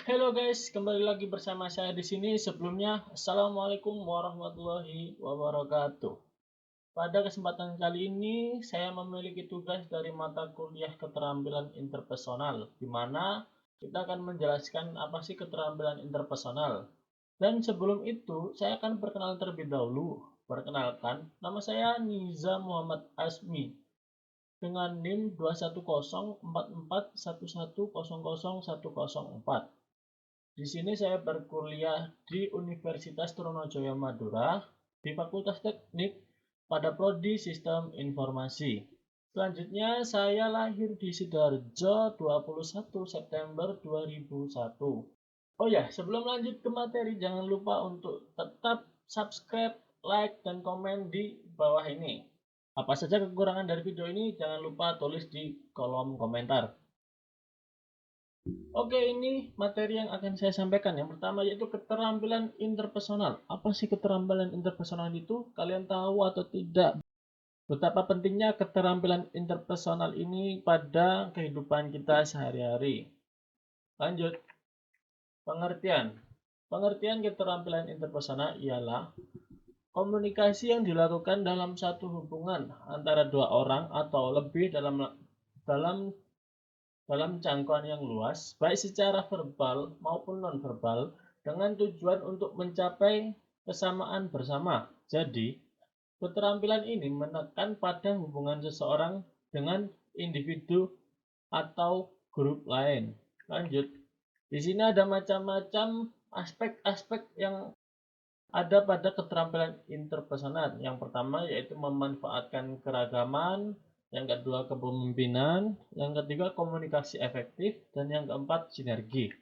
Hello guys, kembali lagi bersama saya di sini. Sebelumnya, Assalamualaikum warahmatullahi wabarakatuh. Pada kesempatan kali ini, saya memiliki tugas dari mata kuliah keterampilan interpersonal, di mana kita akan menjelaskan apa sih keterampilan interpersonal. Dan sebelum itu, saya akan perkenalan terlebih dahulu. Perkenalkan, nama saya Niza Muhammad Asmi dengan NIM 2104411001004. Di sini saya berkuliah di Universitas Trunojoyo Madura di Fakultas Teknik pada prodi Sistem Informasi. Selanjutnya saya lahir di Sidoarjo 21 September 2001. Oh ya, sebelum lanjut ke materi jangan lupa untuk tetap subscribe, like, dan komen di bawah ini. Apa saja kekurangan dari video ini jangan lupa tulis di kolom komentar. Oke, ini materi yang akan saya sampaikan. Yang pertama yaitu keterampilan interpersonal. Apa sih keterampilan interpersonal itu? Kalian tahu atau tidak? Betapa pentingnya keterampilan interpersonal ini pada kehidupan kita sehari-hari. Lanjut, pengertian. Pengertian keterampilan interpersonal ialah komunikasi yang dilakukan dalam satu hubungan antara dua orang atau lebih dalam dalam jangkauan yang luas, baik secara verbal maupun nonverbal, dengan tujuan untuk mencapai kesamaan bersama. Jadi, keterampilan ini menekan pada hubungan seseorang dengan individu atau grup lain. Lanjut, di sini ada macam-macam aspek-aspek yang ada pada keterampilan interpersonal. Yang pertama yaitu memanfaatkan keragaman, yang kedua kepemimpinan, yang ketiga komunikasi efektif, dan yang keempat sinergi.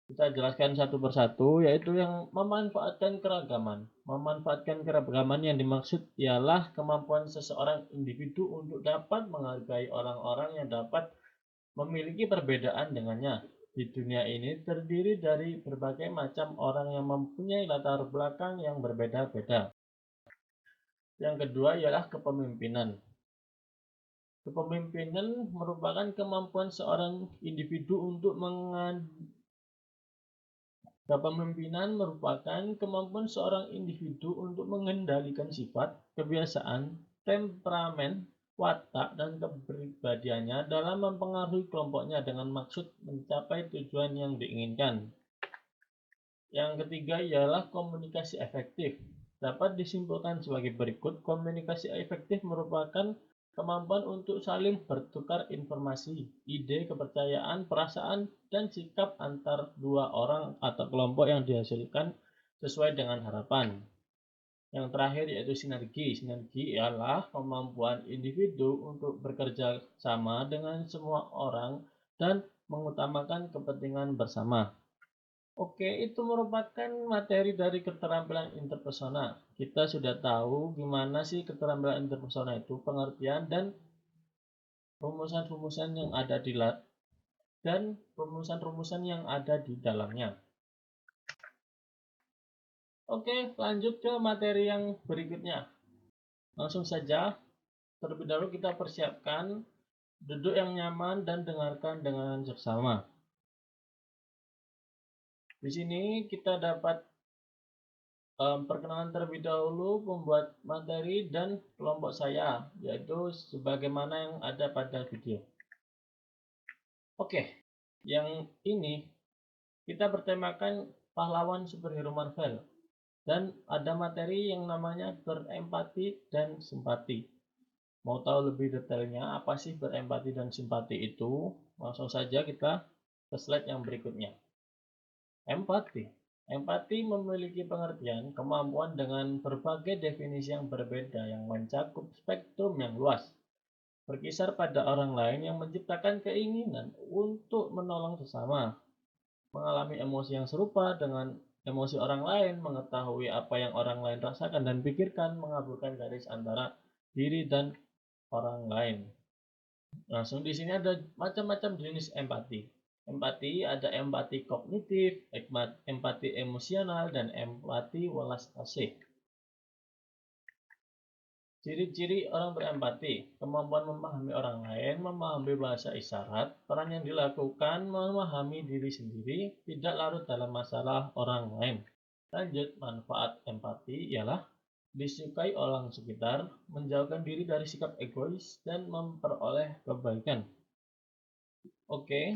Kita jelaskan satu persatu, yaitu yang memanfaatkan keragaman. Memanfaatkan keragaman yang dimaksud ialah kemampuan seseorang individu untuk dapat menghargai orang-orang yang dapat memiliki perbedaan dengannya. Di dunia ini terdiri dari berbagai macam orang yang mempunyai latar belakang yang berbeda-beda. Yang kedua ialah kepemimpinan. Kepemimpinan merupakan kemampuan seorang individu untuk Kepemimpinan merupakan kemampuan seorang individu untuk mengendalikan sifat, kebiasaan, temperamen, watak, dan kepribadiannya dalam mempengaruhi kelompoknya dengan maksud mencapai tujuan yang diinginkan. Yang ketiga ialah komunikasi efektif. Dapat disimpulkan sebagai berikut, komunikasi efektif merupakan kemampuan untuk saling bertukar informasi, ide, kepercayaan, perasaan, dan sikap antar dua orang atau kelompok yang dihasilkan sesuai dengan harapan. Yang terakhir yaitu sinergi. Sinergi ialah kemampuan individu untuk bekerja sama dengan semua orang dan mengutamakan kepentingan bersama. Oke, itu merupakan materi dari keterampilan interpersonal. Kita sudah tahu gimana sih keterampilan interpersonal itu, pengertian dan rumusan-rumusan yang ada di dalamnya. Oke, lanjut ke materi yang berikutnya. Langsung saja, terlebih dahulu kita persiapkan duduk yang nyaman dan dengarkan dengan seksama. Di sini kita dapat perkenalan terlebih dahulu pembuat materi dan kelompok saya, yaitu sebagaimana yang ada pada video. Oke, yang ini kita bertemakan pahlawan superhero Marvel dan ada materi yang namanya berempati dan simpati. Mau tahu lebih detailnya apa sih berempati dan simpati itu? Langsung saja kita ke slide yang berikutnya. Empati. Empati memiliki pengertian kemampuan dengan berbagai definisi yang berbeda yang mencakup spektrum yang luas, berkisar pada orang lain yang menciptakan keinginan untuk menolong sesama, mengalami emosi yang serupa dengan emosi orang lain, mengetahui apa yang orang lain rasakan dan pikirkan, mengaburkan garis antara diri dan orang lain. Langsung di sini ada macam-macam jenis empati. Empati ada empati kognitif, empati emosional, dan empati welas asih. Ciri-ciri orang berempati, kemampuan memahami orang lain, memahami bahasa isyarat, peran yang dilakukan, memahami diri sendiri, tidak larut dalam masalah orang lain. Lanjut, manfaat empati ialah disukai orang sekitar, menjauhkan diri dari sikap egois, dan memperoleh kebaikan. Oke,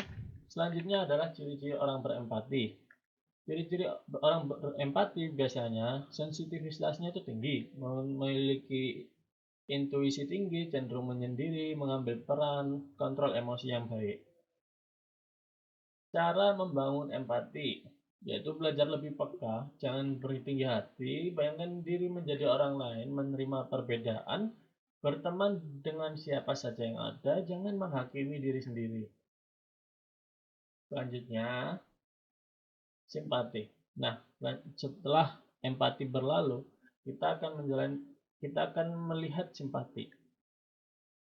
selanjutnya adalah ciri-ciri orang berempati. Ciri-ciri orang berempati biasanya sensitivitasnya itu tinggi, memiliki intuisi tinggi, cenderung menyendiri, mengambil peran, kontrol emosi yang baik. Cara membangun empati, yaitu belajar lebih peka, jangan bertinggi hati, bayangkan diri menjadi orang lain, menerima perbedaan, berteman dengan siapa saja yang ada, jangan menghakimi diri sendiri. Selanjutnya, simpati. Nah, setelah empati berlalu, kita akan melihat simpati.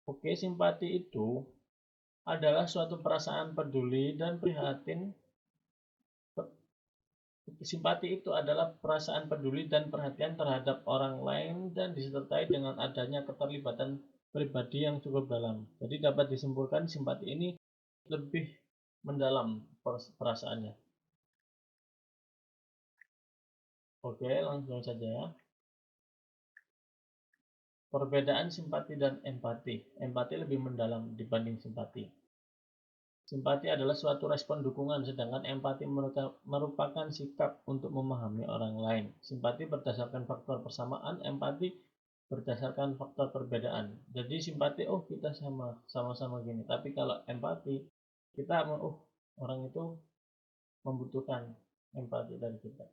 Oke, simpati itu adalah suatu perasaan peduli dan prihatin. Simpati itu adalah perasaan peduli dan perhatian terhadap orang lain dan disertai dengan adanya keterlibatan pribadi yang cukup dalam. Jadi dapat disimpulkan simpati ini lebih mendalam perasaannya. Oke, langsung saja ya. Perbedaan simpati dan empati. Empati lebih mendalam dibanding simpati. Simpati adalah suatu respon dukungan, sedangkan empati merupakan sikap untuk memahami orang lain. Simpati berdasarkan faktor persamaan, empati berdasarkan faktor perbedaan. Jadi simpati, oh kita sama-sama gini. Tapi kalau empati, kita orang itu membutuhkan empati dari kita.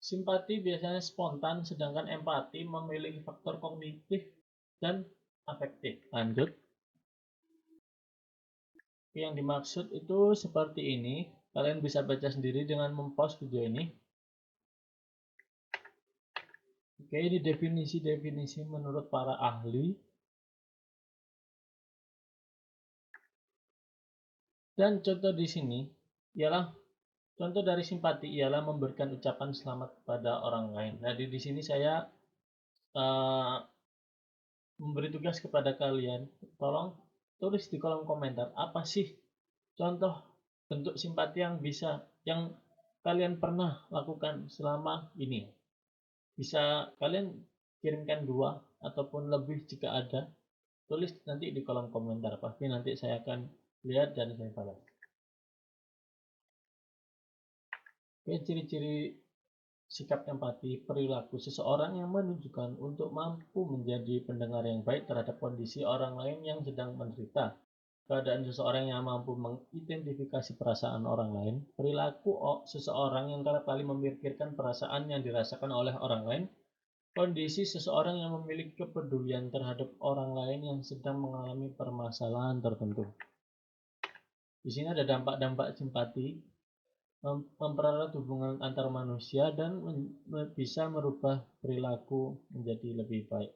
Simpati biasanya spontan, sedangkan empati memiliki faktor kognitif dan afektif. Lanjut. Yang dimaksud itu seperti ini. Kalian bisa baca sendiri dengan mempost video ini. Oke, ini definisi-definisi menurut para ahli. Dan contoh di sini ialah contoh dari simpati ialah memberikan ucapan selamat kepada orang lain. Nah, di sini saya memberi tugas kepada kalian, tolong tulis di kolom komentar apa sih contoh bentuk simpati yang kalian pernah lakukan selama ini. Bisa kalian kirimkan 2 ataupun lebih jika ada. Tulis nanti di kolom komentar, pasti nanti saya akan lihat dan saya balas. Oke, ciri-ciri sikap empati, perilaku seseorang yang menunjukkan untuk mampu menjadi pendengar yang baik terhadap kondisi orang lain yang sedang menderita. Keadaan seseorang yang mampu mengidentifikasi perasaan orang lain, perilaku seseorang yang kerap kali memikirkan perasaan yang dirasakan oleh orang lain, kondisi seseorang yang memiliki kepedulian terhadap orang lain yang sedang mengalami permasalahan tertentu. Di sini ada dampak-dampak simpati, mempererat hubungan antar manusia dan bisa merubah perilaku menjadi lebih baik.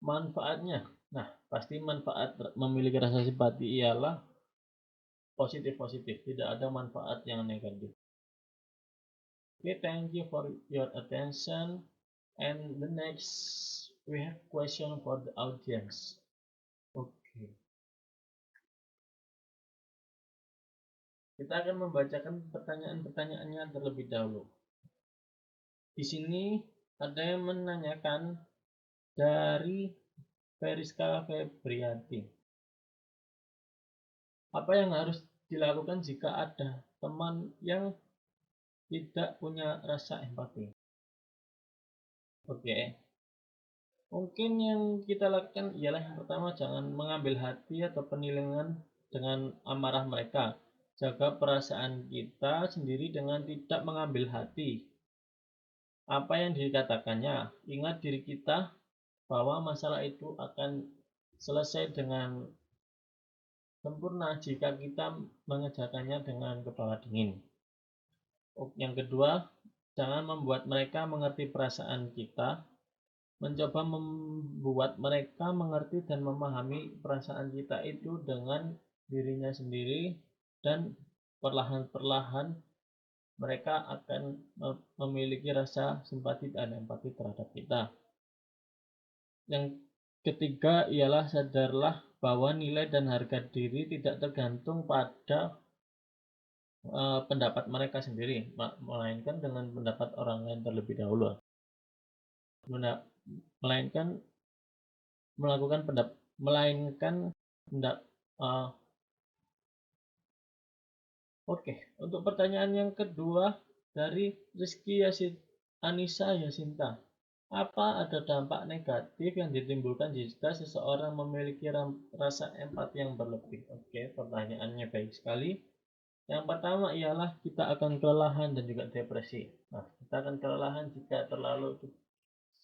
Manfaatnya, nah pasti manfaat memiliki rasa simpati ialah positif, tidak ada manfaat yang negatif. Okay, thank you for your attention, and the next we have question for the audience. Okay. Kita akan membacakan pertanyaan-pertanyaannya terlebih dahulu. Di sini ada yang menanyakan dari Veriska Febrianti. Apa yang harus dilakukan jika ada teman yang tidak punya rasa empati? Oke. Mungkin yang kita lakukan ialah yang pertama, jangan mengambil hati atau penilaian dengan amarah mereka. Jaga perasaan kita sendiri dengan tidak mengambil hati apa yang dikatakannya. Ingat diri kita bahwa masalah itu akan selesai dengan sempurna jika kita mengerjakannya dengan kepala dingin. Yang kedua, jangan membuat mereka mengerti perasaan kita. Mencoba membuat mereka mengerti dan memahami perasaan kita itu dengan dirinya sendiri, dan perlahan-perlahan mereka akan memiliki rasa simpati dan empati terhadap kita. Yang ketiga ialah sadarlah bahwa nilai dan harga diri tidak tergantung pada pendapat mereka sendiri, melainkan dengan pendapat orang lain terlebih dahulu. Melainkan melakukan melainkan Oke, untuk pertanyaan yang kedua dari Rizky Anissa Yasinta. Apa ada dampak negatif yang ditimbulkan jika seseorang memiliki rasa empati yang berlebih? Oke, pertanyaannya baik sekali. Yang pertama ialah kita akan kelelahan dan juga depresi. Nah, kita akan kelelahan jika terlalu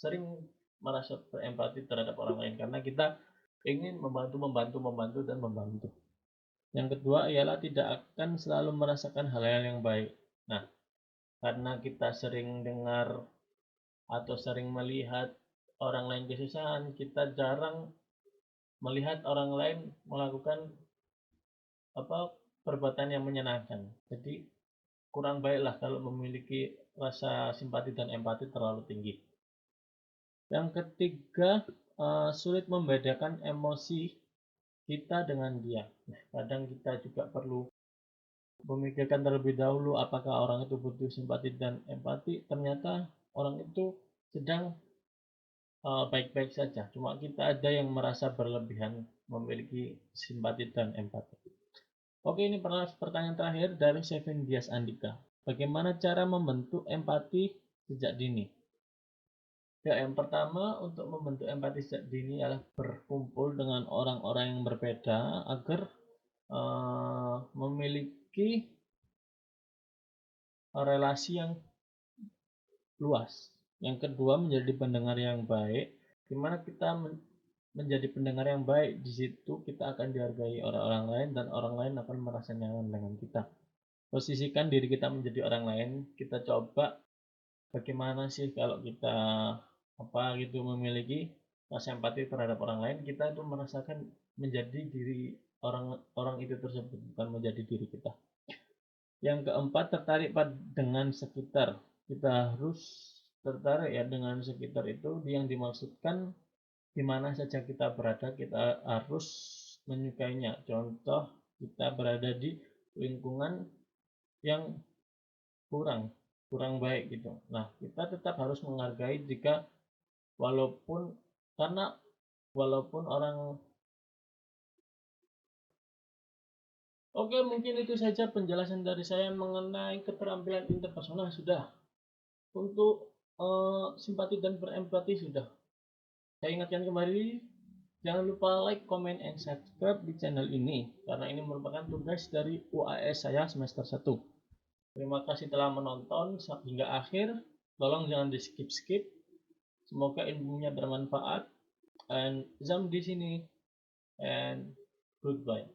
sering merasa berempati terhadap orang lain karena kita ingin membantu dan membantu. Yang kedua ialah tidak akan selalu merasakan hal-hal yang baik. Nah, karena kita sering dengar atau sering melihat orang lain kesusahan, kita jarang melihat orang lain melakukan perbuatan yang menyenangkan. Jadi kurang baiklah kalau memiliki rasa simpati dan empati terlalu tinggi. Yang ketiga, sulit membedakan emosi kita dengan dia. Nah, kadang kita juga perlu memikirkan terlebih dahulu apakah orang itu butuh simpati dan empati. Ternyata orang itu sedang baik-baik saja. Cuma kita ada yang merasa berlebihan memiliki simpati dan empati. Oke, ini pertanyaan terakhir dari Seven Dias Andika. Bagaimana cara membentuk empati sejak dini? Ya, yang pertama untuk membentuk empati sejak dini adalah berkumpul dengan orang-orang yang berbeda agar memiliki relasi yang luas. Yang kedua, menjadi pendengar yang baik. Di mana kita menjadi pendengar yang baik, di situ kita akan dihargai orang-orang lain dan orang lain akan merasa nyaman dengan kita. Posisikan diri kita menjadi orang lain, kita coba bagaimana sih kalau kita memiliki rasa empati terhadap orang lain, kita itu merasakan menjadi diri orang itu tersebut, bukan menjadi diri kita. Yang keempat, tertarik dengan sekitar. Kita harus tertarik ya dengan sekitar itu, yang dimaksudkan di mana saja kita berada, kita harus menyukainya. Contoh, kita berada di lingkungan yang kurang baik gitu. Nah, kita tetap harus menghargai jika walaupun orang. Oke, mungkin itu saja penjelasan dari saya mengenai keterampilan interpersonal sudah. Untuk simpati dan berempati sudah. Saya ingatkan kembali, jangan lupa like, comment, and subscribe di channel ini karena ini merupakan tugas dari UAS saya semester 1. Terima kasih telah menonton hingga akhir. Tolong jangan di skip-skip. Semoga ilmunya bermanfaat. And Zam di sini. And goodbye.